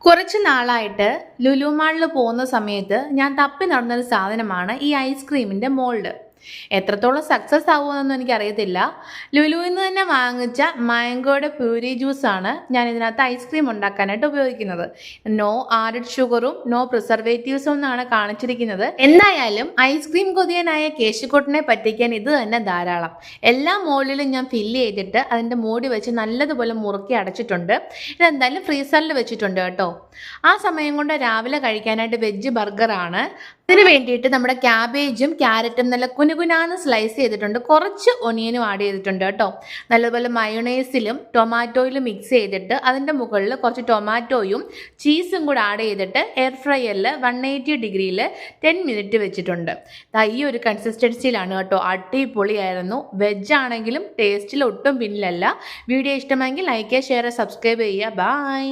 കുറച്ച് നാളായിട്ട് ലുലു മാളിൽ പോകുന്ന സമയത്ത് ഞാൻ തപ്പി നടന്നൊരു സാധനമാണ് ഈ ഐസ്ക്രീമിൻ്റെ മോൾഡ്. എത്രത്തോളം സക്സസ് ആവുമെന്നൊന്നും എനിക്കറിയത്തില്ല. ലുലുവിൽ നിന്ന് തന്നെ വാങ്ങിച്ച മാംഗോയുടെ പ്യൂരി ജ്യൂസാണ് ഞാൻ ഇതിനകത്ത് ഐസ്ക്രീം ഉണ്ടാക്കാനായിട്ട് ഉപയോഗിക്കുന്നത്. നോ ആഡഡ് ഷുഗറും നോ പ്രിസർവേറ്റീവ്സും എന്നാണ് കാണിച്ചിരിക്കുന്നത്. എന്തായാലും ഐസ്ക്രീം കൊതിയനായ കേശുക്കുട്ടനെ പറ്റിക്കാൻ ഇത് തന്നെ ധാരാളം. എല്ലാ മോളിലും ഞാൻ ഫില്ല് ചെയ്തിട്ട് അതിൻ്റെ മൂടി വെച്ച് നല്ലതുപോലെ മുറുക്കി അടച്ചിട്ടുണ്ട്. ഇതെന്തായാലും ഫ്രീസറിൽ വെച്ചിട്ടുണ്ട് കേട്ടോ. ആ സമയം കൊണ്ട് രാവിലെ കഴിക്കാനായിട്ട് വെജ് ബർഗറാണ്. ഇതിന് വേണ്ടിയിട്ട് നമ്മുടെ ക്യാബേജും ക്യാരറ്റും നല്ല കുനുകുനാന്ന് സ്ലൈസ് ചെയ്തിട്ടുണ്ട്. കുറച്ച് ഒനിയനും ആഡ് ചെയ്തിട്ടുണ്ട് കേട്ടോ. നല്ലതുപോലെ മയോണൈസിലും ടൊമാറ്റോയിലും മിക്സ് ചെയ്തിട്ട് അതിൻ്റെ മുകളിൽ കുറച്ച് ടൊമാറ്റോയും ചീസും കൂടെ ആഡ് ചെയ്തിട്ട് എയർ ഫ്രയറിൽ 180 ഡിഗ്രിയിൽ 10 മിനിറ്റ് വെച്ചിട്ടുണ്ട്. ഈ ഒരു കൺസിസ്റ്റൻസിയിലാണ് കേട്ടോ. അടിപൊളിയായിരുന്നു. വെജ് ആണെങ്കിലും ടേസ്റ്റിൽ ഒട്ടും പിന്നിലല്ല. വീഡിയോ ഇഷ്ടമെങ്കിൽ ലൈക്ക് ചെയ്യുക, ഷെയർ, സബ്സ്ക്രൈബ് ചെയ്യുക. ബൈ.